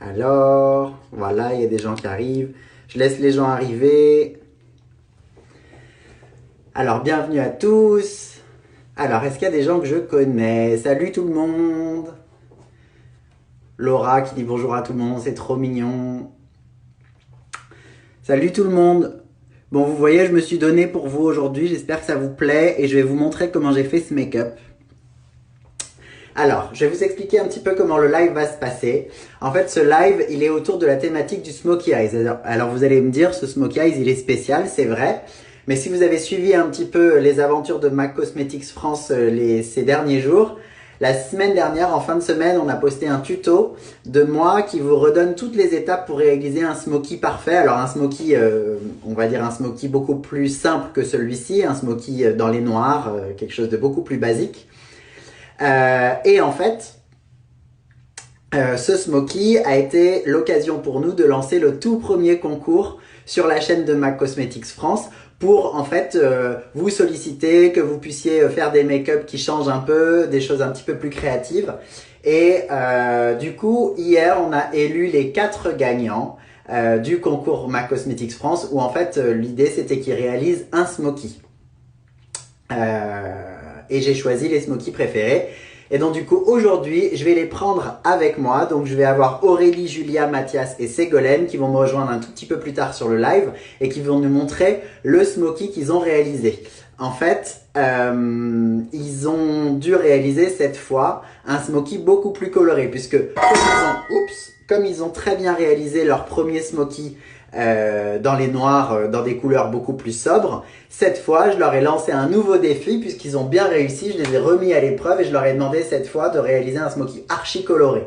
Alors, voilà, il y a des gens qui arrivent. Je laisse les gens arriver. Alors, bienvenue à tous. Alors, est-ce qu'il y a des gens que je connais? Salut tout le monde. Laura qui dit bonjour à tout le monde, c'est trop mignon. Salut tout le monde. Bon, vous voyez, je me suis donné pour vous aujourd'hui. J'espère que ça vous plaît et je vais vous montrer comment j'ai fait ce make-up. Alors, je vais vous expliquer un petit peu comment le live va se passer. En fait, ce live, il est autour de la thématique du Smokey Eyes. Alors vous allez me dire, ce Smokey Eyes, il est spécial, c'est vrai. Mais si vous avez suivi un petit peu les aventures de MAC Cosmetics France ces derniers jours, la semaine dernière, en fin de semaine, on a posté un tuto de moi qui vous redonne toutes les étapes pour réaliser un smoky parfait. Alors un smoky, on va dire un smoky beaucoup plus simple que celui-ci, un smoky dans les noirs, quelque chose de beaucoup plus basique. Et en fait, ce smoky a été l'occasion pour nous de lancer le tout premier concours sur la chaîne de MAC Cosmetics France pour en fait vous solliciter, que vous puissiez faire des make-up qui changent un peu, des choses un petit peu plus créatives. Et du coup, hier, on a élu les 4 gagnants du concours MAC Cosmetics France où en fait l'idée c'était qu'ils réalisent un smoky. Et j'ai choisi les smokies préférés. Et donc du coup aujourd'hui je vais les prendre avec moi. Donc je vais avoir Aurélie, Julia, Mathias et Ségolène qui vont me rejoindre un tout petit peu plus tard sur le live et qui vont nous montrer le smoky qu'ils ont réalisé. En fait, ils ont dû réaliser cette fois un smoky beaucoup plus coloré puisque comme ils ont très bien réalisé leur premier smoky dans les noirs, dans des couleurs beaucoup plus sobres. Cette fois, je leur ai lancé un nouveau défi puisqu'ils ont bien réussi. Je les ai remis à l'épreuve et je leur ai demandé cette fois de réaliser un smoky archi coloré.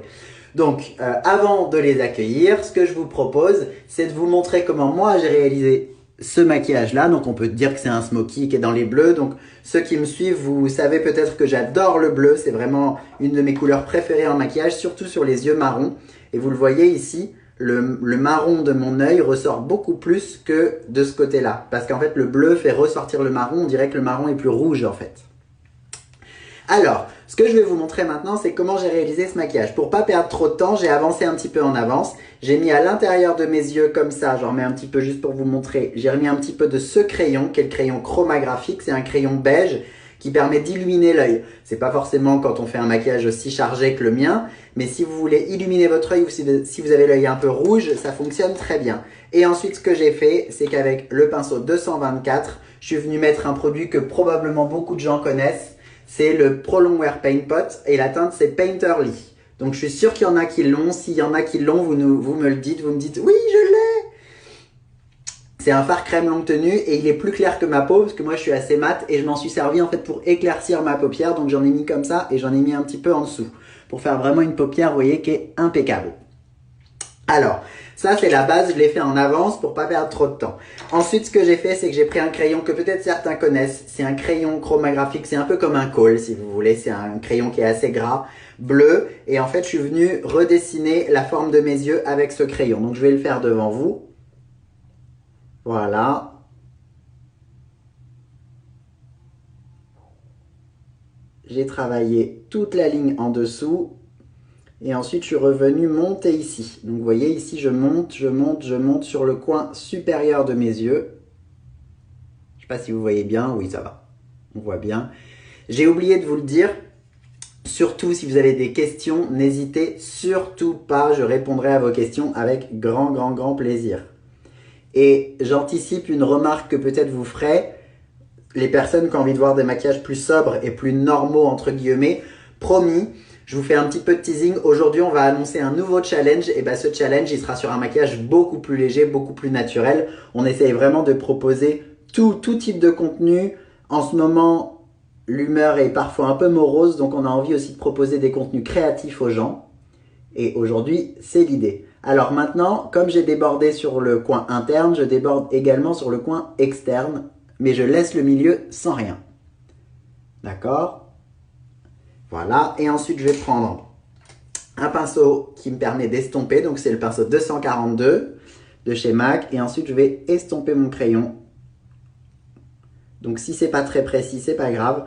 Donc, avant de les accueillir, ce que je vous propose, c'est de vous montrer comment moi j'ai réalisé ce maquillage-là. Donc, on peut dire que c'est un smoky qui est dans les bleus. Donc, ceux qui me suivent, vous savez peut-être que j'adore le bleu. C'est vraiment une de mes couleurs préférées en maquillage, surtout sur les yeux marrons. Et vous le voyez ici, le marron de mon œil ressort beaucoup plus que de ce côté-là. Parce qu'en fait, le bleu fait ressortir le marron. On dirait que le marron est plus rouge en fait. Alors, ce que je vais vous montrer maintenant, c'est comment j'ai réalisé ce maquillage. Pour pas perdre trop de temps, j'ai avancé un petit peu en avance. J'ai mis à l'intérieur de mes yeux comme ça, j'en remets un petit peu juste pour vous montrer. J'ai remis un petit peu de ce crayon, qui est le crayon chromagraphique. C'est un crayon beige qui permet d'illuminer l'œil. C'est pas forcément quand on fait un maquillage aussi chargé que le mien, mais si vous voulez illuminer votre œil ou si vous avez l'œil un peu rouge, ça fonctionne très bien. Et ensuite, ce que j'ai fait, c'est qu'avec le pinceau 224, je suis venu mettre un produit que probablement beaucoup de gens connaissent. C'est le Pro Longwear Paint Pot et la teinte c'est Painterly. Donc je suis sûr qu'il y en a qui l'ont. S'il y en a qui l'ont, vous me le dites, vous me dites oui, je l'ai. C'est un fard crème longue tenue et il est plus clair que ma peau parce que moi je suis assez mat et je m'en suis servi en fait pour éclaircir ma paupière. Donc j'en ai mis comme ça et j'en ai mis un petit peu en dessous pour faire vraiment une paupière, vous voyez, qui est impeccable. Alors, ça c'est la base, je l'ai fait en avance pour pas perdre trop de temps. Ensuite, ce que j'ai fait, c'est que j'ai pris un crayon que peut-être certains connaissent. C'est un crayon chromagraphique, c'est un peu comme un col si vous voulez. C'est un crayon qui est assez gras, bleu. Et en fait, je suis venu redessiner la forme de mes yeux avec ce crayon. Donc, je vais le faire devant vous. Voilà. J'ai travaillé toute la ligne en dessous. Et ensuite, je suis revenu monter ici. Donc, vous voyez, ici, je monte, je monte, je monte sur le coin supérieur de mes yeux. Je ne sais pas si vous voyez bien. Oui, ça va. On voit bien. J'ai oublié de vous le dire. Surtout, si vous avez des questions, n'hésitez surtout pas. Je répondrai à vos questions avec grand, grand, grand plaisir. Et j'anticipe une remarque que peut-être vous ferez. Les personnes qui ont envie de voir des maquillages plus sobres et plus normaux, entre guillemets, promis, je vous fais un petit peu de teasing. Aujourd'hui, on va annoncer un nouveau challenge. Et bien, ce challenge, il sera sur un maquillage beaucoup plus léger, beaucoup plus naturel. On essaye vraiment de proposer tout type de contenu. En ce moment, l'humeur est parfois un peu morose. Donc, on a envie aussi de proposer des contenus créatifs aux gens. Et aujourd'hui, c'est l'idée. Alors maintenant, comme j'ai débordé sur le coin interne, je déborde également sur le coin externe. Mais je laisse le milieu sans rien. D'accord ? Voilà, et ensuite je vais prendre un pinceau qui me permet d'estomper, donc c'est le pinceau 242 de chez MAC, et ensuite je vais estomper mon crayon. Donc si c'est pas très précis, c'est pas grave.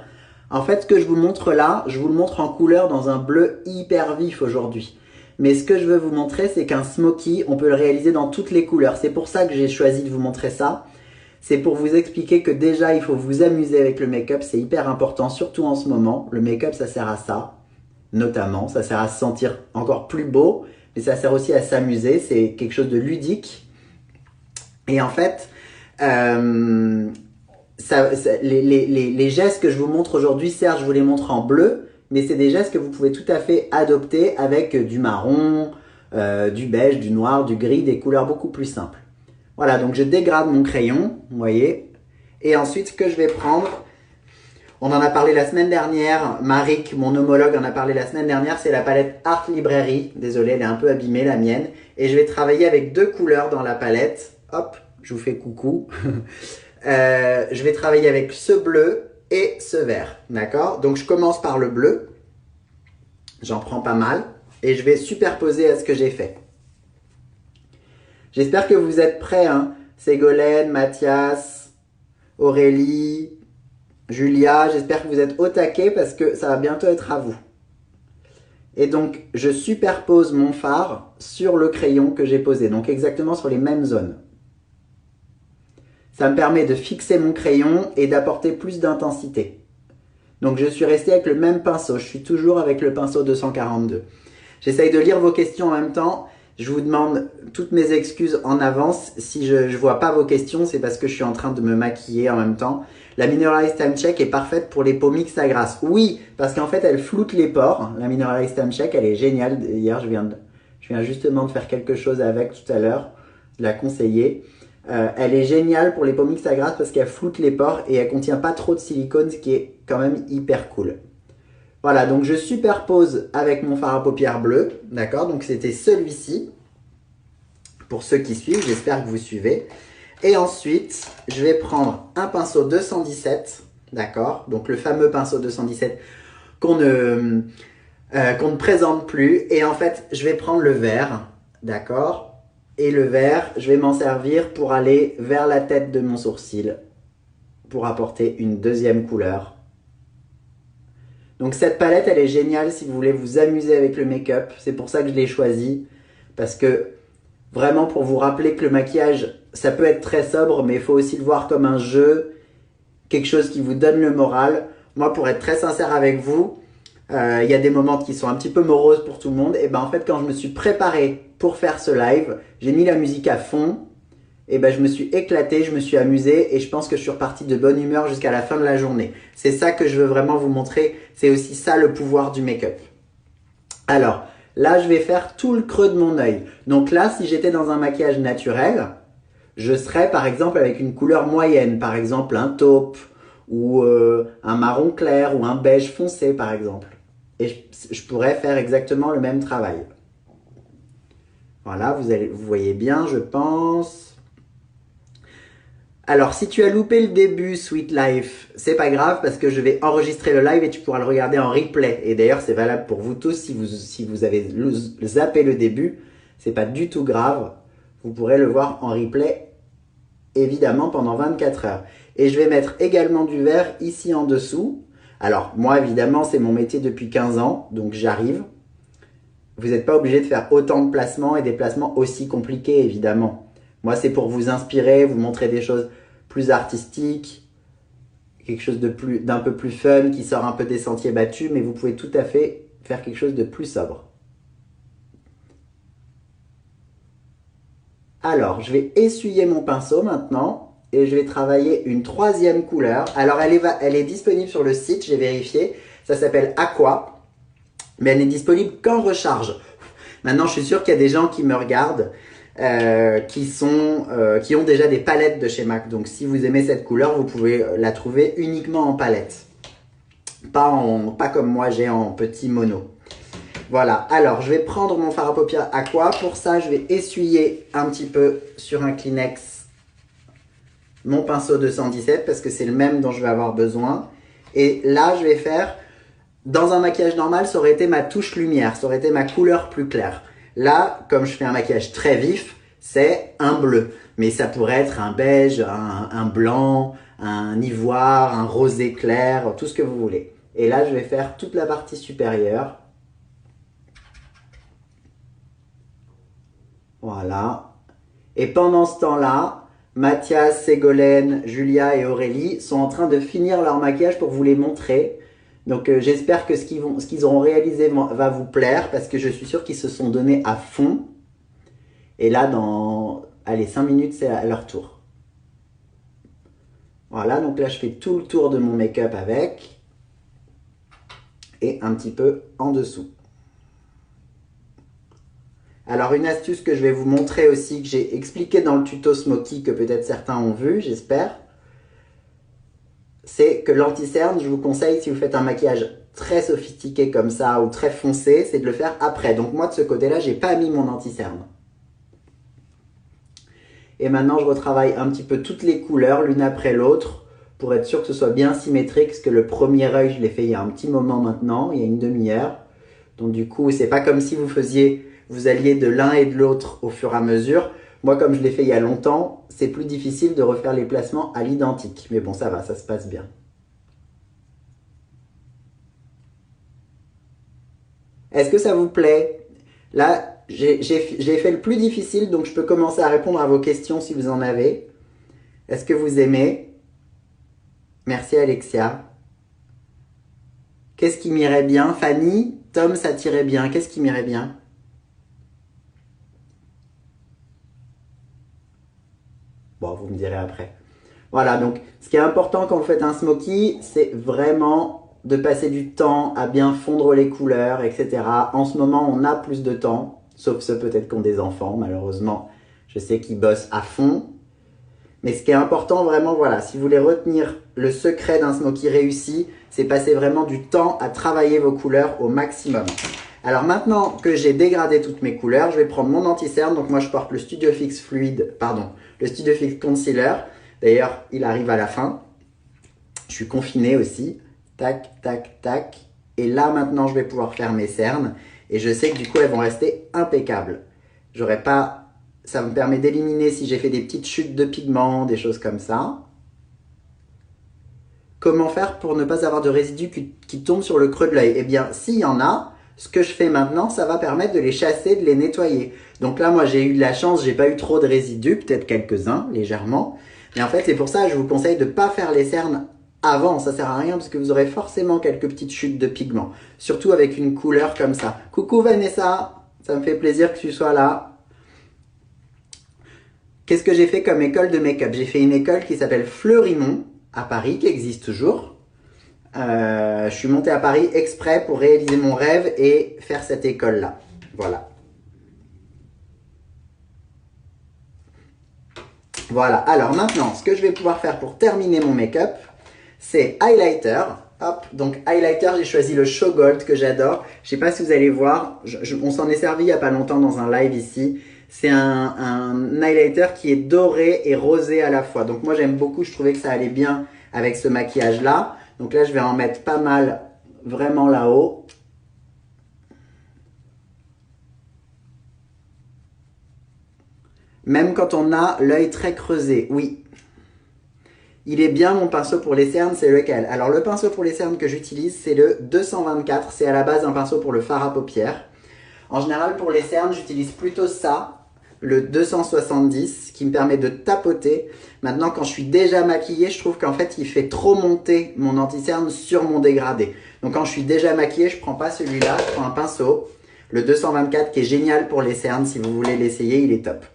En fait, ce que je vous montre là, je vous le montre en couleur dans un bleu hyper vif aujourd'hui. Mais ce que je veux vous montrer, c'est qu'un smoky, on peut le réaliser dans toutes les couleurs. C'est pour ça que j'ai choisi de vous montrer ça. C'est pour vous expliquer que déjà, il faut vous amuser avec le make-up. C'est hyper important, surtout en ce moment. Le make-up, ça sert à ça, notamment. Ça sert à se sentir encore plus beau, mais ça sert aussi à s'amuser. C'est quelque chose de ludique. Et en fait, les gestes que je vous montre aujourd'hui, certes, je vous les montre en bleu, mais c'est des gestes que vous pouvez tout à fait adopter avec du marron, du beige, du noir, du gris, des couleurs beaucoup plus simples. Voilà, donc je dégrade mon crayon, vous voyez. Et ensuite, ce que je vais prendre, on en a parlé la semaine dernière, Marik, mon homologue, en a parlé la semaine dernière, c'est la palette Art Librairie. Désolé, elle est un peu abîmée, la mienne. Et je vais travailler avec 2 couleurs dans la palette. Hop, je vous fais coucou. Je vais travailler avec ce bleu et ce vert, d'accord? Donc je commence par le bleu, j'en prends pas mal, et je vais superposer à ce que j'ai fait. J'espère que vous êtes prêts, hein? Ségolène, Mathias, Aurélie, Julia, j'espère que vous êtes au taquet parce que ça va bientôt être à vous. Et donc, je superpose mon fard sur le crayon que j'ai posé, donc exactement sur les mêmes zones. Ça me permet de fixer mon crayon et d'apporter plus d'intensité. Donc, je suis resté avec le même pinceau, je suis toujours avec le pinceau 242. J'essaye de lire vos questions en même temps. Je vous demande toutes mes excuses en avance. Si je ne vois pas vos questions, c'est parce que je suis en train de me maquiller en même temps. La Mineralized Time Check est parfaite pour les peaux mixtes à grasse. Oui, parce qu'en fait, elle floute les pores. La Mineralized Time Check, elle est géniale. Hier, je viens justement de faire quelque chose avec tout à l'heure, de la conseiller. Elle est géniale pour les peaux mixtes à grasse parce qu'elle floute les pores et elle contient pas trop de silicone, ce qui est quand même hyper cool. Voilà, donc je superpose avec mon fard à paupières bleu, d'accord? Donc c'était celui-ci, pour ceux qui suivent, j'espère que vous suivez. Et ensuite, je vais prendre un pinceau 217, d'accord? Donc le fameux pinceau 217 qu'on ne présente plus. Et en fait, je vais prendre le vert, d'accord? Et le vert, je vais m'en servir pour aller vers la tête de mon sourcil, pour apporter une deuxième couleur. Donc cette palette, elle est géniale si vous voulez vous amuser avec le make-up. C'est pour ça que je l'ai choisie. Parce que vraiment pour vous rappeler que le maquillage, ça peut être très sobre, mais il faut aussi le voir comme un jeu. Quelque chose qui vous donne le moral. Moi, pour être très sincère avec vous, il y a des moments qui sont un petit peu moroses pour tout le monde. Et ben en fait, quand je me suis préparé pour faire ce live, j'ai mis la musique à fond. Et ben je me suis éclaté, je me suis amusé et je pense que je suis reparti de bonne humeur jusqu'à la fin de la journée. C'est ça que je veux vraiment vous montrer, c'est aussi ça le pouvoir du make-up. Alors, là je vais faire tout le creux de mon œil. Donc là, si j'étais dans un maquillage naturel, je serais par exemple avec une couleur moyenne, par exemple un taupe ou un marron clair ou un beige foncé par exemple. Et je pourrais faire exactement le même travail. Voilà, vous voyez bien, je pense. Alors, si tu as loupé le début, Sweet Life, c'est pas grave parce que je vais enregistrer le live et tu pourras le regarder en replay. Et d'ailleurs, c'est valable pour vous tous. Si vous avez zappé le début, c'est pas du tout grave. Vous pourrez le voir en replay, évidemment, pendant 24 heures. Et je vais mettre également du vert ici en dessous. Alors, moi, évidemment, c'est mon métier depuis 15 ans, donc j'arrive. Vous n'êtes pas obligé de faire autant de placements et des placements aussi compliqués, évidemment. Moi, c'est pour vous inspirer, vous montrer des choses plus artistiques, quelque chose d'un peu plus fun, qui sort un peu des sentiers battus, mais vous pouvez tout à fait faire quelque chose de plus sobre. Alors, je vais essuyer mon pinceau maintenant et je vais travailler une troisième couleur. Alors, elle est disponible sur le site, j'ai vérifié. Ça s'appelle Aqua, mais elle n'est disponible qu'en recharge. Maintenant, je suis sûr qu'il y a des gens qui me regardent qui ont déjà des palettes de chez MAC. Donc si vous aimez cette couleur, vous pouvez la trouver uniquement en palette. Pas comme moi j'ai en petit mono. Voilà, alors je vais prendre mon fard à paupières Aqua. Pour ça, je vais essuyer un petit peu sur un Kleenex mon pinceau 217 parce que c'est le même dont je vais avoir besoin. Et là, je vais faire, dans un maquillage normal, ça aurait été ma touche lumière, ça aurait été ma couleur plus claire. Là, comme je fais un maquillage très vif, c'est un bleu. Mais ça pourrait être un beige, un blanc, un ivoire, un rosé clair, tout ce que vous voulez. Et là, je vais faire toute la partie supérieure. Voilà. Et pendant ce temps-là, Mathias, Ségolène, Julia et Aurélie sont en train de finir leur maquillage pour vous les montrer. Donc j'espère que ce qu'ils auront réalisé va vous plaire parce que je suis sûre qu'ils se sont donnés à fond. Et là, dans allez, 5 minutes, c'est à leur tour. Voilà, donc là, je fais tout le tour de mon make-up avec. Et un petit peu en dessous. Alors, une astuce que je vais vous montrer aussi, que j'ai expliqué dans le tuto Smoky, que peut-être certains ont vu, j'espère, c'est que l'anti-cerne, je vous conseille, si vous faites un maquillage très sophistiqué comme ça, ou très foncé, c'est de le faire après. Donc moi, de ce côté-là, j'ai pas mis mon anti-cerne. Et maintenant, je retravaille un petit peu toutes les couleurs, l'une après l'autre, pour être sûr que ce soit bien symétrique, parce que le premier œil, je l'ai fait il y a un petit moment maintenant, il y a une demi-heure. Donc du coup, c'est pas comme si vous alliez de l'un et de l'autre au fur et à mesure. Moi, comme je l'ai fait il y a longtemps, c'est plus difficile de refaire les placements à l'identique. Mais bon, ça va, ça se passe bien. Est-ce que ça vous plaît? Là, j'ai fait le plus difficile, donc je peux commencer à répondre à vos questions si vous en avez. Est-ce que vous aimez? Merci Alexia. Qu'est-ce qui m'irait bien? Fanny, Tom, ça t'irait bien. Qu'est-ce qui m'irait bien? Bon, vous me direz après. Voilà, donc ce qui est important quand vous faites un smoky, c'est vraiment de passer du temps à bien fondre les couleurs, etc. En ce moment, on a plus de temps, sauf ceux peut-être qui ont des enfants, malheureusement. Je sais qu'ils bossent à fond. Mais ce qui est important vraiment, voilà, si vous voulez retenir le secret d'un smoky réussi, c'est passer vraiment du temps à travailler vos couleurs au maximum. Alors maintenant que j'ai dégradé toutes mes couleurs, je vais prendre mon anti-cerne. Donc moi je porte le Studio Fix le Studio Fix Concealer. D'ailleurs, il arrive à la fin. Je suis confiné aussi. Tac, tac, tac. Et là maintenant, je vais pouvoir faire mes cernes. Et je sais que du coup, elles vont rester impeccables. Ça me permet d'éliminer si j'ai fait des petites chutes de pigments, des choses comme ça. Comment faire pour ne pas avoir de résidus qui tombent sur le creux de l'œil? Eh bien, s'il y en a, ce que je fais maintenant, ça va permettre de les chasser, de les nettoyer. Donc là, moi, j'ai eu de la chance, j'ai pas eu trop de résidus, peut-être quelques-uns, légèrement. Mais en fait, c'est pour ça que je vous conseille de ne pas faire les cernes avant. Ça sert à rien parce que vous aurez forcément quelques petites chutes de pigments. Surtout avec une couleur comme ça. Coucou Vanessa, ça me fait plaisir que tu sois là. Qu'est-ce que j'ai fait comme école de make-up? J'ai fait une école qui s'appelle Fleurimont, à Paris, qui existe toujours. Je suis monté à Paris exprès pour réaliser mon rêve et faire cette école-là. Voilà. Voilà. Alors maintenant, ce que je vais pouvoir faire pour terminer mon make-up, c'est highlighter. Hop, donc highlighter, j'ai choisi le Show Gold que j'adore. Je sais pas si vous allez voir, on s'en est servi il y a pas longtemps dans un live ici. C'est un highlighter qui est doré et rosé à la fois. Donc moi j'aime beaucoup, je trouvais que ça allait bien avec ce maquillage là. Donc là je vais en mettre pas mal vraiment là-haut. Même quand on a l'œil très creusé, oui. Il est bien mon pinceau pour les cernes, c'est lequel? Alors le pinceau pour les cernes que j'utilise, c'est le 224. C'est à la base un pinceau pour le fard à paupières. En général pour les cernes, j'utilise plutôt ça, le 270, qui me permet de tapoter. Maintenant quand je suis déjà maquillée, je trouve qu'en fait il fait trop monter mon anti-cerne sur mon dégradé. Donc quand je suis déjà maquillée, je prends pas celui-là, je prends un pinceau, le 224 qui est génial pour les cernes. Si vous voulez l'essayer, il est top.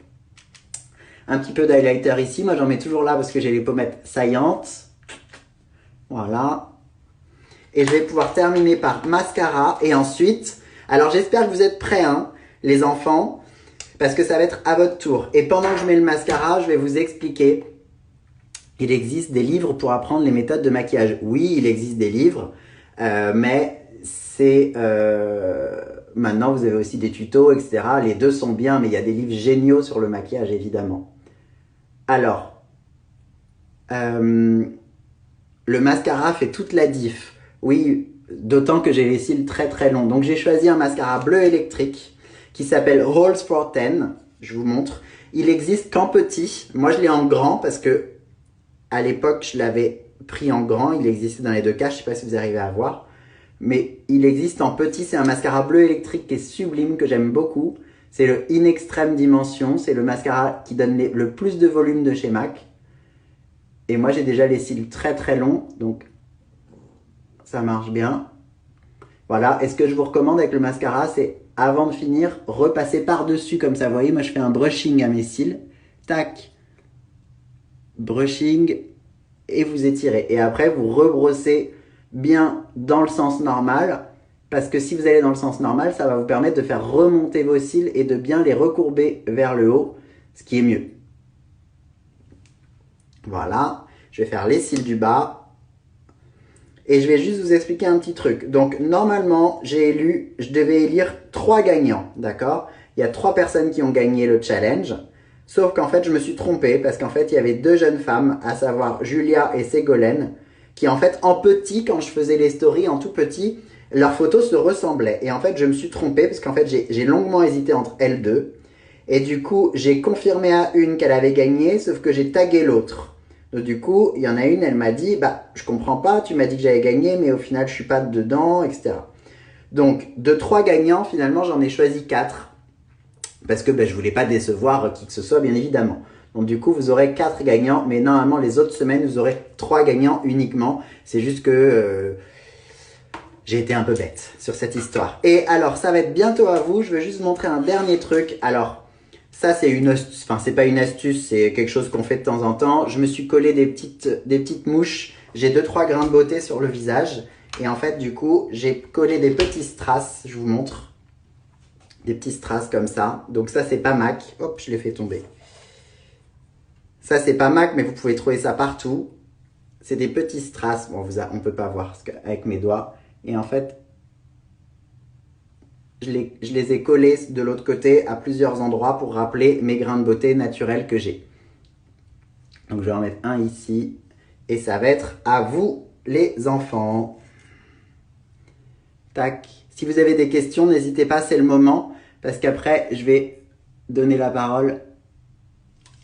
Un petit peu d'highlighter ici. Moi, j'en mets toujours là parce que j'ai les pommettes saillantes. Voilà. Et je vais pouvoir terminer par mascara. Et ensuite, alors j'espère que vous êtes prêts, hein, les enfants, parce que ça va être à votre tour. Et pendant que je mets le mascara, je vais vous expliquer. Il existe des livres pour apprendre les méthodes de maquillage. Oui, il existe des livres, mais c'est... maintenant, vous avez aussi des tutos, etc. Les deux sont bien, mais il y a des livres géniaux sur le maquillage, évidemment. Alors, le mascara fait toute la diff. Oui, d'autant que j'ai les cils très très longs. Donc j'ai choisi un mascara bleu électrique qui s'appelle Rolls for 10. Je vous montre. Il existe qu'en petit. Moi je l'ai en grand parce que à l'époque je l'avais pris en grand. Il existait dans les deux cas. Je ne sais pas si vous arrivez à voir. Mais il existe en petit. C'est un mascara bleu électrique qui est sublime, que j'aime beaucoup. C'est le In Extreme Dimension. C'est le mascara qui donne le plus de volume de chez MAC. Et moi, j'ai déjà les cils très très longs. Donc, ça marche bien. Voilà. Et ce que je vous recommande avec le mascara, c'est avant de finir, repasser par-dessus comme ça. Vous voyez, moi, je fais un brushing à mes cils. Tac. Brushing. Et vous étirez. Et après, vous rebrossez bien dans le sens normal. Parce que si vous allez dans le sens normal, ça va vous permettre de faire remonter vos cils et de bien les recourber vers le haut, ce qui est mieux. Voilà, je vais faire les cils du bas. Et je vais juste vous expliquer un petit truc. Donc normalement, je devais élire 3 gagnants, d'accord? Il y a 3 personnes qui ont gagné le challenge. Sauf qu'en fait, je me suis trompé parce qu'en fait, il y avait 2 jeunes femmes, à savoir Julia et Ségolène, qui en fait, en petit, quand je faisais les stories, en tout petit, leurs photos se ressemblaient. Et en fait, je me suis trompé parce qu'en fait, j'ai longuement hésité entre elles deux. Et du coup, j'ai confirmé à une qu'elle avait gagné, sauf que j'ai tagué l'autre. Donc du coup, il y en a une, elle m'a dit, bah, je comprends pas, tu m'as dit que j'avais gagné, mais au final, je suis pas dedans, etc. Donc, de 3 gagnants, finalement, j'en ai choisi 4. Parce que je voulais pas décevoir qui que ce soit, bien évidemment. Donc du coup, vous aurez 4 gagnants, mais normalement, les autres semaines, vous aurez 3 gagnants uniquement. C'est juste que j'ai été un peu bête sur cette histoire. Et alors, ça va être bientôt à vous. Je vais juste vous montrer un dernier truc. Alors, ça, c'est une astuce. Enfin, c'est pas une astuce, c'est quelque chose qu'on fait de temps en temps. Je me suis collé des petites mouches. J'ai 2-3 grains de beauté sur le visage. Et en fait, du coup, j'ai collé des petits strass. Je vous montre. Des petits strass comme ça. Donc ça, c'est pas MAC. Hop, je l'ai fait tomber. Ça, c'est pas MAC, mais vous pouvez trouver ça partout. C'est des petits strass. Bon, on peut pas voir parce avec mes doigts. Et en fait, je les ai collés de l'autre côté à plusieurs endroits pour rappeler mes grains de beauté naturels que j'ai. Donc je vais en mettre un ici. Et ça va être à vous, les enfants. Tac. Si vous avez des questions, n'hésitez pas, c'est le moment. Parce qu'après, je vais donner la parole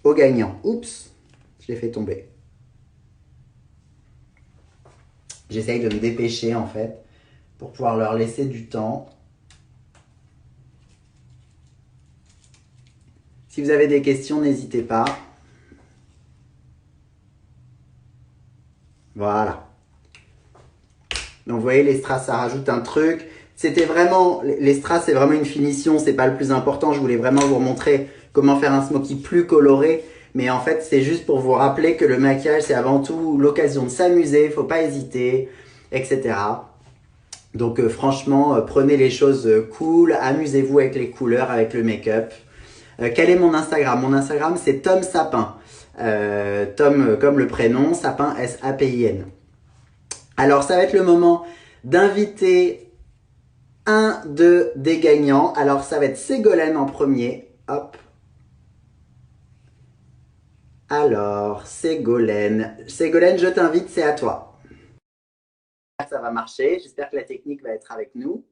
aux gagnants. Oups, je l'ai fait tomber. J'essaye de me dépêcher en fait, pour pouvoir leur laisser du temps. Si vous avez des questions, n'hésitez pas. Voilà. Donc vous voyez, les strass, ça rajoute un truc. C'était vraiment, les strass, c'est vraiment une finition, c'est pas le plus important. Je voulais vraiment vous montrer comment faire un smoky plus coloré. Mais en fait, c'est juste pour vous rappeler que le maquillage, c'est avant tout l'occasion de s'amuser, faut pas hésiter, etc. Donc franchement, prenez les choses cool, amusez-vous avec les couleurs, avec le make-up. Quel est mon Instagram? Mon Instagram, c'est Tom Sapin. Tom comme le prénom, Sapin, S-A-P-I-N. Alors, ça va être le moment d'inviter des gagnants. Alors, ça va être Ségolène en premier. Hop. Alors, Ségolène. Ségolène, je t'invite, c'est à toi. Ça va marcher. J'espère que la technique va être avec nous.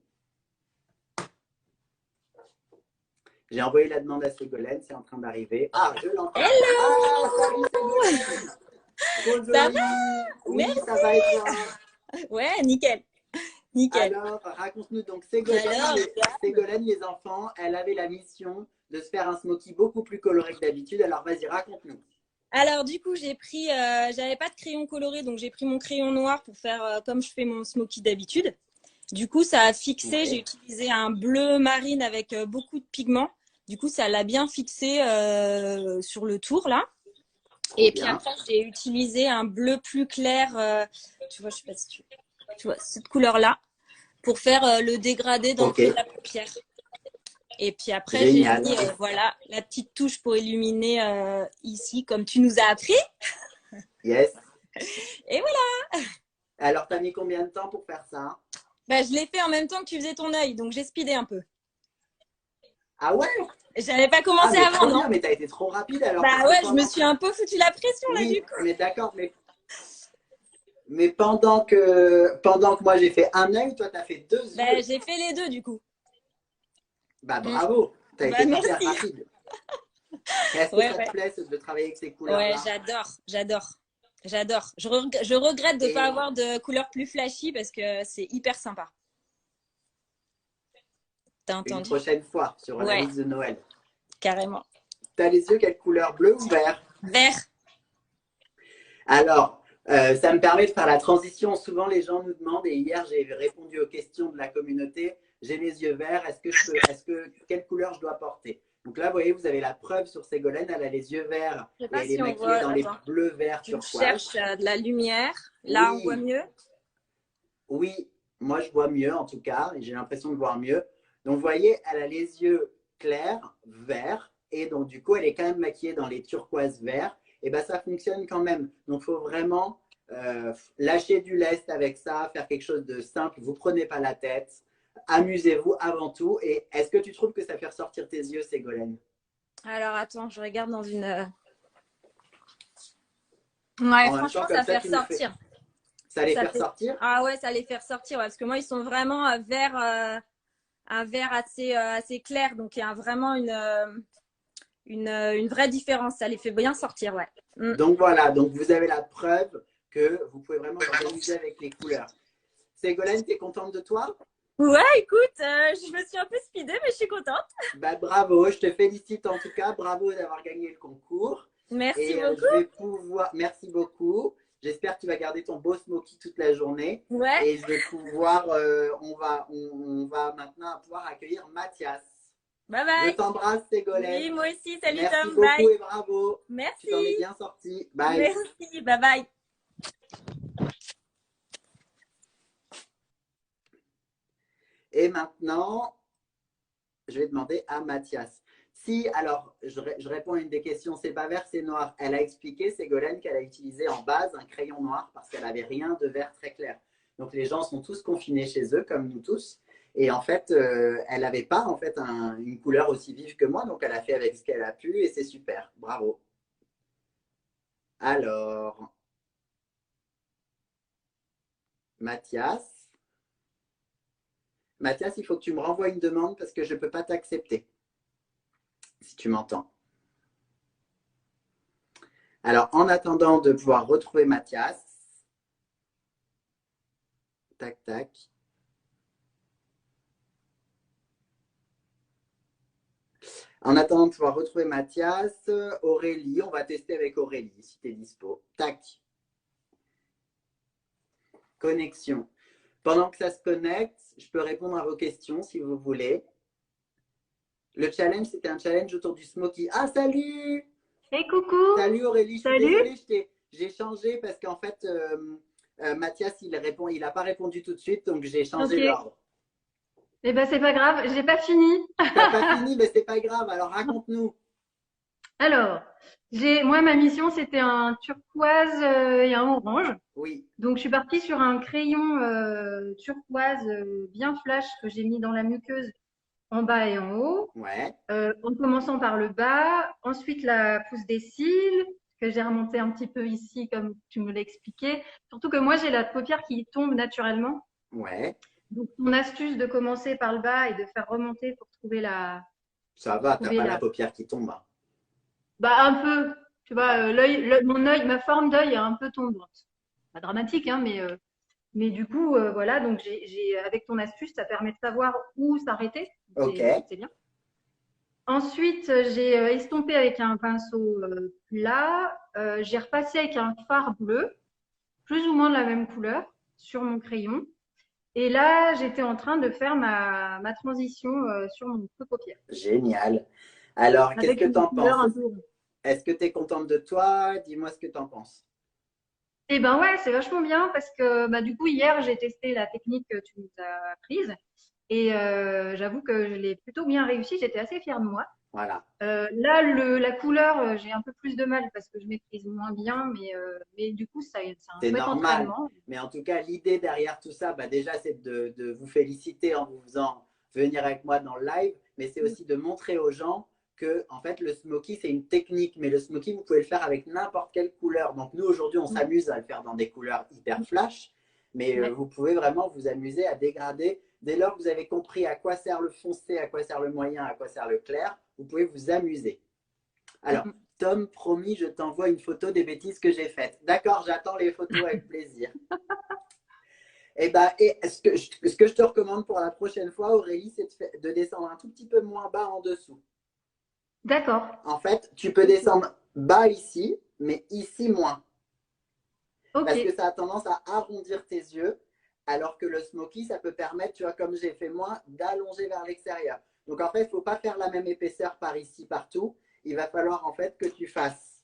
J'ai envoyé la demande à Ségolène, c'est en train d'arriver. Ah, je l'entends. Hello. Ah, salut Ségolène. Trop Ça jolie. va? Oui, Merci. ça va être toi. Ouais, nickel. Nickel. Alors, raconte-nous donc, Alors, Ségolène, les enfants, elle avait la mission de se faire un smoky beaucoup plus coloré que d'habitude. Alors, vas-y, raconte-nous. du coup, j'avais pas de crayon coloré, donc j'ai pris mon crayon noir pour faire comme je fais mon smoky d'habitude. Du coup, ça a fixé. Ouais. J'ai utilisé un bleu marine avec beaucoup de pigments. Du coup, ça l'a bien fixé sur le tour là. Trop Et puis bien. après, j'ai utilisé un bleu plus clair. Tu vois, je sais pas si tu vois cette couleur là pour faire le dégradé dans le Ok, creux de la paupière. Et puis après, j'ai génial. mis voilà, la petite touche pour illuminer ici, comme tu nous as appris. Yes. Et voilà, Alors, t'as mis combien de temps pour faire ça? je l'ai fait en même temps que tu faisais ton œil, donc j'ai speedé un peu. Ah ouais? J'avais pas Ah, commencé mais avant, trop non? bien, mais t'as été trop rapide alors parce Bah que ouais, je me pendant suis que... un peu foutu la pression là du Oui, coup. mais d'accord, mais pendant que moi j'ai fait un œil, toi t'as fait 2 yeux. J'ai fait les deux du coup. Bah Mm. bravo, t'as Bah été hyper merci. rapide. Et est-ce que Ouais, ça te ouais. plaît de travailler avec ces Ouais, couleurs-là? j'adore. Je regrette de pas Et avoir de couleurs plus flashy parce que c'est hyper sympa. T'as Une entendu? prochaine fois sur la Ouais, liste de Noël. carrément. T'as les yeux quelle couleur? Bleu ou vert? Vert. Alors, ça me permet de faire la transition. Souvent, les gens nous demandent, et hier, j'ai répondu aux questions de la communauté. J'ai les yeux verts. Quelle couleur je dois porter? Donc là, vous voyez, vous avez la preuve sur Ségolène. Elle a les yeux verts Je sais et pas elle est si on maquillée voit. dans les Attends, bleus, verts, je turquoise. cherche de la lumière. Là, on voit Oui, mieux. oui, moi, je vois mieux en tout cas. Et j'ai l'impression de voir mieux. Donc, vous voyez, elle a les yeux clairs, verts. Et donc, du coup, elle est quand même maquillée dans les turquoises verts. Et ben, ça fonctionne quand même. Donc, il faut vraiment lâcher du lest avec ça, faire quelque chose de simple. Vous prenez pas la tête. Amusez-vous avant tout. Et est-ce que tu trouves que ça fait ressortir tes yeux, Ségolène? Alors, attends, je regarde dans une. Ouais, En même temps, franchement, comme ça ça, fait tu nous fais. ressortir. Ça les Ça fait fait. ressortir? Ah ouais, ça les fait ressortir, ouais, parce que moi, ils sont vraiment verts, un vert assez clair. Donc, il y a vraiment une vraie différence. Ça les fait bien sortir, ouais. Mm. Donc voilà, donc vous avez la preuve que vous pouvez vraiment vous amuser avec les couleurs. Ségolène, tu es contente de toi? Ouais, écoute, je me suis un peu speedée, mais je suis contente. Bah, bravo, je te félicite en tout cas, bravo d'avoir gagné le concours. Merci Et je beaucoup. vais pouvoir, merci beaucoup. J'espère que tu vas garder ton beau smoky toute la journée. Ouais, Et je vais pouvoir, on va maintenant pouvoir accueillir Mathias. bye Je bye. t'embrasse, Oui, Ségolène. moi aussi. Salut Merci Tom, beaucoup bye. et bravo. Tu t'en es Merci. bien sorti. Bye. Merci, bye bye. Et maintenant, je vais demander à Mathias. Si, alors, je réponds à une des questions, c'est pas vert, c'est noir. Elle a expliqué, Ségolène, qu'elle a utilisé en base un crayon noir parce qu'elle n'avait rien de vert très clair. Donc les gens sont tous confinés chez eux, comme nous tous. Et en fait, elle n'avait pas en fait une couleur aussi vive que moi, donc elle a fait avec ce qu'elle a pu et c'est super. Bravo. Alors, Mathias. Mathias, il faut que tu me renvoies une demande parce que je ne peux pas t'accepter, si tu m'entends. Alors, en attendant de pouvoir retrouver Mathias, tac, tac. En attendant de pouvoir retrouver Mathias, Aurélie, on va tester avec Aurélie si tu es dispo. Tac. Connexion. Pendant que ça se connecte, je peux répondre à vos questions si vous voulez. Le challenge, c'était un challenge autour du smoky. Ah, salut! Et coucou, Salut Aurélie, je suis salut. désolée, j'ai changé parce qu'en fait, Mathias, il n'a pas répondu tout de suite, donc j'ai Ok. changé l'ordre. Eh ben c'est pas grave, j'ai pas fini. T'as pas fini, mais c'est pas grave, alors raconte-nous. Alors, moi ma mission c'était un turquoise et un orange. Oui, Donc je suis partie sur un crayon turquoise bien flash que j'ai mis dans la muqueuse en bas et en haut, ouais, en commençant par le bas, ensuite la pousse des cils que j'ai remonté un petit peu ici comme tu me l'as expliqué. Surtout que moi j'ai la paupière qui tombe naturellement. ouais, Donc mon astuce de commencer par le bas et de faire remonter ça pour va, t'as trouver pas la la paupière qui tombe, hein. bah un peu, tu vois, Voilà. mon œil, ma forme d'œil est un peu tombante. Pas dramatique, hein, mais du coup, voilà, donc avec ton astuce, ça permet de savoir où s'arrêter. Ok, C'est bien. Ensuite, j'ai estompé avec un pinceau plat. J'ai repassé avec un fard bleu, plus ou moins de la même couleur, sur mon crayon. Et là, j'étais en train de faire ma transition sur mon creux paupière, génial. Alors, qu'est-ce avec que une t'en couleur penses? un peu rouge. Est-ce que tu es contente de toi? Dis-moi ce que t'en penses. Eh ben ouais, c'est vachement bien parce que bah du coup hier j'ai testé la technique que tu nous as apprise et j'avoue que je l'ai plutôt bien réussi. J'étais assez fière de moi. Voilà, Là la couleur j'ai un peu plus de mal parce que je maîtrise moins bien, mais du coup c'est un c'est chouette normal. entraînement. Mais en tout cas, l'idée derrière tout ça, bah déjà, c'est de vous féliciter en vous faisant venir avec moi dans le live, mais c'est aussi de montrer aux gens que, en fait, le smoky, c'est une technique, mais le smoky, vous pouvez le faire avec n'importe quelle couleur. Donc, nous, aujourd'hui, on Mm. s'amuse à le faire dans des couleurs hyper flash, mais Ouais. vous pouvez vraiment vous amuser à dégrader. Dès lors que vous avez compris à quoi sert le foncé, à quoi sert le moyen, à quoi sert le clair, vous pouvez vous amuser. Mm, Alors, mm. Tom, promis, je t'envoie une photo des bêtises que j'ai faites. D'accord, j'attends les photos avec plaisir. Et ce que je te recommande pour la prochaine fois, Aurélie, c'est de descendre un tout petit peu moins bas en dessous. D'accord. En fait, tu peux descendre bas ici, mais ici moins. Ok. Parce que ça a tendance à arrondir tes yeux, alors que le smoky, ça peut permettre, tu vois, comme j'ai fait moi, d'allonger vers l'extérieur. Donc en fait, il ne faut pas faire la même épaisseur par ici, partout. Il va falloir en fait que tu fasses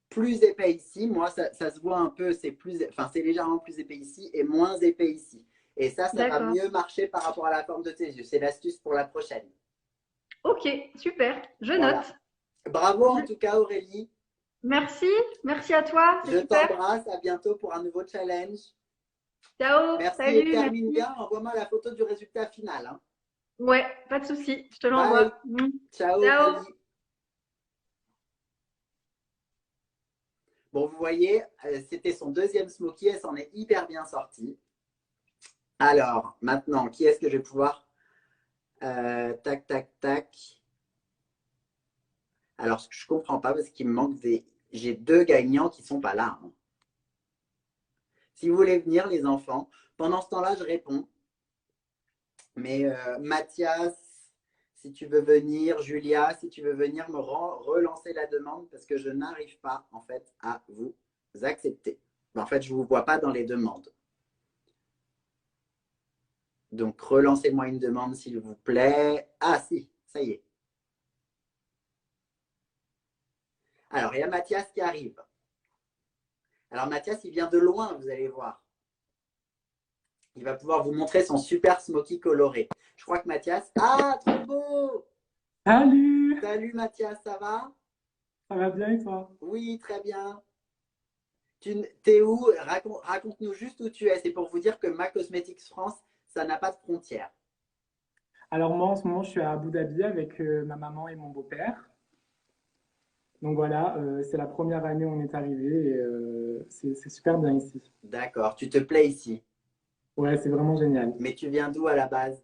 plus épais ici. Moi, ça se voit un peu, c'est légèrement plus épais ici et moins épais ici. Et ça va D'accord. mieux marcher par rapport à la forme de tes yeux. C'est l'astuce pour la prochaine. Ok, super. Je Voilà. note. Bravo en tout cas, Aurélie. Merci. Merci à toi. C'est Je super. t'embrasse. À bientôt pour un nouveau challenge. Ciao. Merci et Salut. termine Merci. bien. Envoie-moi la photo du résultat final, hein. Ouais, pas de souci. Je te Bye. l'envoie. Ciao, Ciao. Aurélie. Bon, vous voyez, c'était son deuxième smoky. Elle s'en est hyper bien sortie. Alors, maintenant, qui est-ce que je vais pouvoir tac, tac, tac. Alors, ce que je comprends pas, parce qu'il me manque des. J'ai deux gagnants qui sont pas là, hein. Si vous voulez venir, les enfants, pendant ce temps-là, je réponds. Mais Mathias, si tu veux venir, Julia, si tu veux venir me relancer la demande, parce que je n'arrive pas, en fait, à vous accepter. En fait, je ne vous vois pas dans les demandes. Donc, relancez-moi une demande, s'il vous plaît. Ah, si, ça y est. Alors, il y a Mathias qui arrive. Alors, Mathias, il vient de loin, vous allez voir. Il va pouvoir vous montrer son super smoky coloré. Je crois que Mathias. Ah, trop beau! Salut! Salut Mathias, ça va? Ça va bien et toi? Oui, très bien. T'es où? Raconte-nous juste où tu es. C'est pour vous dire que Ma Cosmetics France, ça n'a pas de frontières. Alors moi en ce moment je suis à Abu Dhabi avec ma maman et mon beau-père. Donc voilà, c'est la première année où on est arrivé et c'est super bien ici. D'accord, tu te plais ici. Ouais, c'est vraiment génial. Mais tu viens d'où à la base?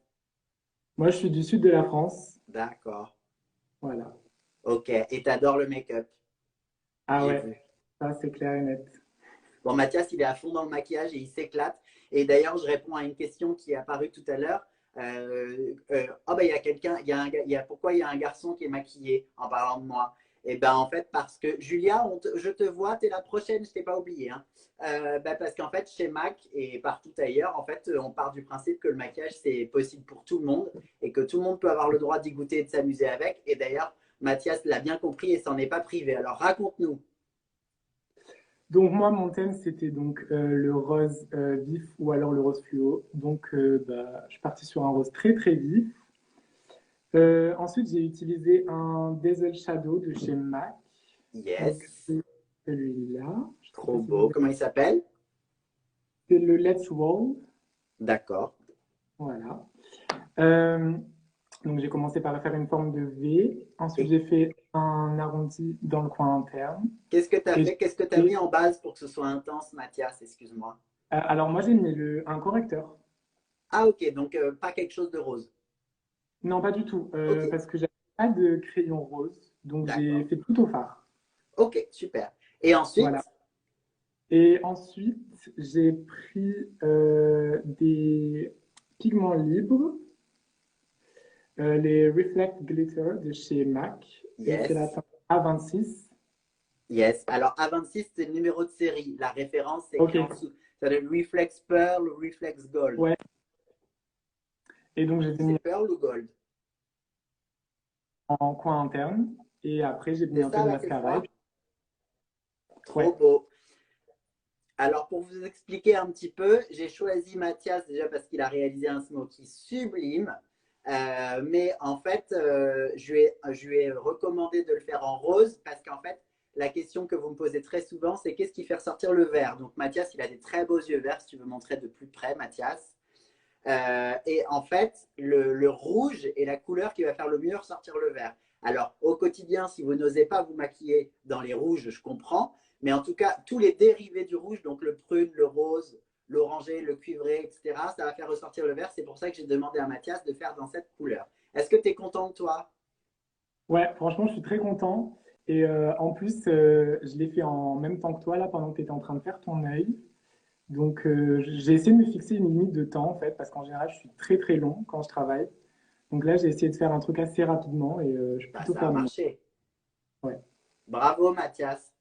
Moi je suis du sud de la France. D'accord. Voilà. Ok, et t'adores le make-up. Ah J'ai ouais, vu. ça c'est clair et net. Bon, Mathias, il est à fond dans le maquillage et il s'éclate. Et d'ailleurs, je réponds à une question qui est apparue tout à l'heure. Oh, ben, il y a quelqu'un, pourquoi il y a un garçon qui est maquillé en parlant de moi? Et ben, en fait, parce que Julia, je te vois, tu es la prochaine, je t'ai pas oublié, hein. Ben, parce qu'en fait, chez MAC et partout ailleurs, en fait, on part du principe que le maquillage, c'est possible pour tout le monde et que tout le monde peut avoir le droit d'y goûter et de s'amuser avec. Et d'ailleurs, Mathias l'a bien compris et s'en est pas privé. Alors, raconte-nous. Donc moi mon thème c'était donc le rose vif ou alors le rose fluo. Donc bah, je suis partie sur un rose très très vif. Ensuite j'ai utilisé un Diesel Shadow de chez MAC. Donc Yes. c'est celui-là. Je sais pas Trop si vous beau. Comment il s'appelle? C'est le Let's Roll. D'accord. Voilà. Euh, donc j'ai commencé par faire une forme de V. Ensuite Et j'ai fait un arrondi dans le coin interne. qu'est-ce que tu as Et fait? Qu'est-ce que tu as mis en base pour que ce soit intense, Mathias? Excuse-moi. alors moi j'ai mis un correcteur. Ah, ok. Donc, pas quelque chose de rose. Non, pas du tout, Ok. parce que j'avais pas de crayon rose, donc j'ai D'accord. fait tout au fard. Ok, super. Et Voilà. ensuite, Et ensuite, j'ai pris des pigments libres, les Reflect Glitter de chez MAC, et c'est la yes. teinte A26. Yes. Alors, A26, c'est le numéro de série. La référence, c'est Ok, écrit en dessous. Ça doit être Reflex Pearl ou Reflex Gold. ouais. Et donc j'ai C'est mis Pearl ou Gold? en coin interne, et après j'ai mis C'est un peu ça de avec les mascara. trois? Trop Ouais, beau. Alors, pour vous expliquer un petit peu, j'ai choisi Mathias déjà parce qu'il a réalisé un smoky sublime. Mais en fait, je lui ai recommandé de le faire en rose parce qu'en fait, la question que vous me posez très souvent, c'est qu'est-ce qui fait ressortir le vert? Donc, Mathias, il a des très beaux yeux verts, si tu veux montrer de plus près, Mathias. Et en fait, le rouge est la couleur qui va faire le mieux ressortir le vert. Alors, au quotidien, si vous n'osez pas vous maquiller dans les rouges, je comprends. Mais en tout cas, tous les dérivés du rouge, donc le prune, le rose, l'orangé, le cuivré, etc., ça va faire ressortir le vert. C'est pour ça que j'ai demandé à Mathias de faire dans cette couleur. Est-ce que tu es content de toi? ouais, franchement, je suis très content. Et en plus, je l'ai fait en même temps que toi, là, pendant que tu étais en train de faire ton œil. Donc, j'ai essayé de me fixer une limite de temps, en fait, parce qu'en général, je suis très très long quand je travaille. Donc là, j'ai essayé de faire un truc assez rapidement et je suis Bah, plutôt ça a fier de moi. marché. Ouais. Bravo, Mathias.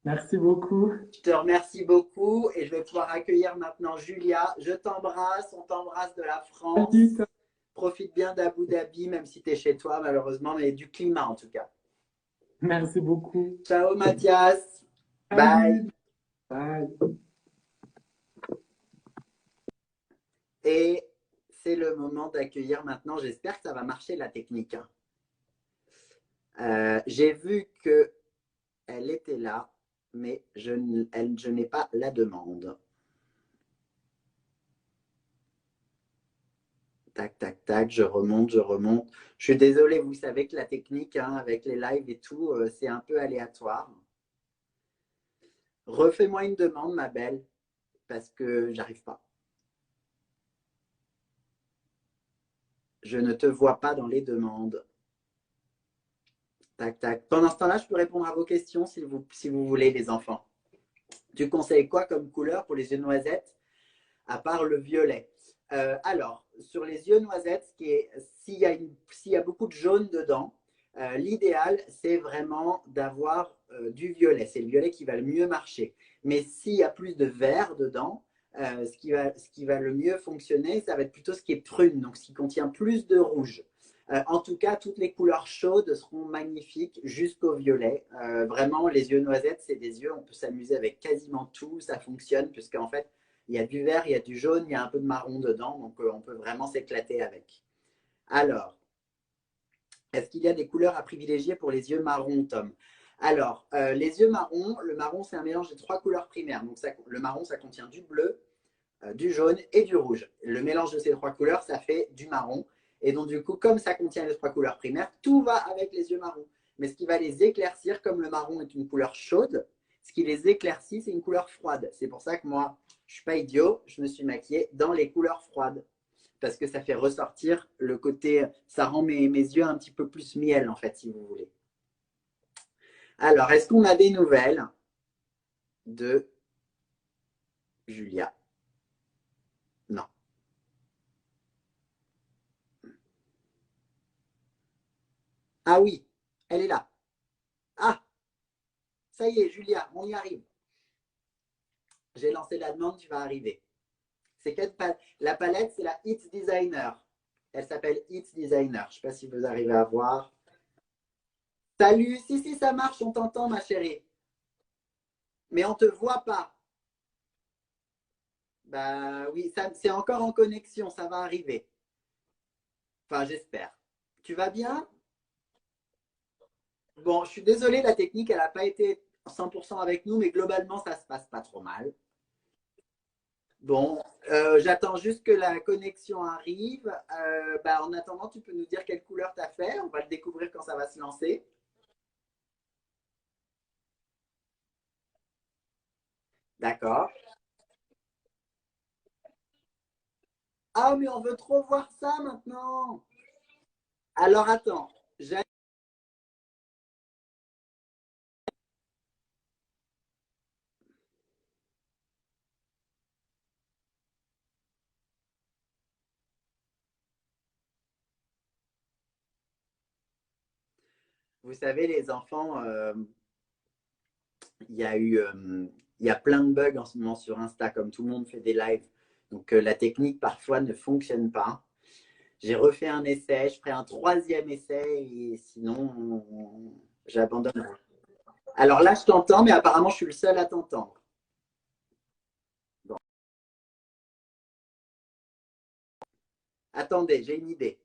Merci beaucoup. Je te remercie beaucoup et je vais pouvoir accueillir maintenant Julia. Je t'embrasse, on t'embrasse de la France. Salut, Tom. Profite bien d'Abu Dhabi, même si tu es chez toi, malheureusement, mais du climat en tout cas. Merci beaucoup. Ciao, Mathias. Bye. Salut. Bye. Et c'est le moment d'accueillir maintenant. J'espère que ça va marcher la technique. J'ai vu qu'elle était là, mais je n'ai pas la demande. Tac, tac, tac, je remonte, je remonte. Je suis désolée, vous savez que la technique, hein, avec les lives et tout, c'est un peu aléatoire. Refais-moi une demande, ma belle, parce que j'arrive pas. Je ne te vois pas dans les demandes. Tac, tac. Pendant ce temps-là, je peux répondre à vos questions si vous voulez, les enfants. Tu conseilles quoi comme couleur pour les yeux noisettes, à part le violet? Alors, sur les yeux noisettes, s'il y a beaucoup de jaune dedans, l'idéal, c'est vraiment d'avoir du violet. C'est le violet qui va le mieux marcher. Mais s'il y a plus de vert dedans, ce qui va le mieux fonctionner, ça va être plutôt ce qui est prune, donc ce qui contient plus de rouge. En tout cas, toutes les couleurs chaudes seront magnifiques jusqu'au violet. Vraiment, les yeux noisettes, c'est des yeux, on peut s'amuser avec quasiment tout, ça fonctionne, puisqu'en fait, il y a du vert, il y a du jaune, il y a un peu de marron dedans, donc on peut vraiment s'éclater avec. Alors, est-ce qu'il y a des couleurs à privilégier pour les yeux marrons, Tom? Alors, les yeux marrons, le marron, c'est un mélange des trois couleurs primaires. Donc, le marron, ça contient du bleu, du jaune et du rouge. Le mélange de ces trois couleurs, ça fait du marron. Et donc, du coup, comme ça contient les trois couleurs primaires, tout va avec les yeux marrons. Mais ce qui va les éclaircir, comme le marron est une couleur chaude, ce qui les éclaircit, c'est une couleur froide. C'est pour ça que moi, je ne suis pas idiot, je me suis maquillée dans les couleurs froides. Parce que ça fait ressortir le côté, ça rend mes yeux un petit peu plus miel, en fait, si vous voulez. Alors, est-ce qu'on a des nouvelles de Julia? Non. Ah oui, elle est là. Ah, ça y est, Julia, on y arrive. J'ai lancé la demande, tu vas arriver. La palette, c'est la It's Designer. Elle s'appelle It's Designer. Je ne sais pas si vous arrivez à voir. Salut, si, ça marche, on t'entend, ma chérie. Mais on ne te voit pas. Bah oui, c'est encore en connexion, ça va arriver. Enfin, j'espère. Tu vas bien? Bon, je suis désolée, la technique, elle n'a pas été 100% avec nous, mais globalement, ça se passe pas trop mal. Bon, j'attends juste que la connexion arrive. En attendant, tu peux nous dire quelle couleur tu as fait. On va le découvrir quand ça va se lancer. D'accord. Ah, mais on veut trop voir ça maintenant. Alors attends, vous savez, les enfants, il y a plein de bugs en ce moment sur Insta, comme tout le monde fait des lives. Donc la technique parfois ne fonctionne pas. J'ai refait un essai, je ferai un troisième essai et sinon j'abandonne. Alors là, je t'entends, mais apparemment, je suis le seul à t'entendre. Bon. Attendez, j'ai une idée.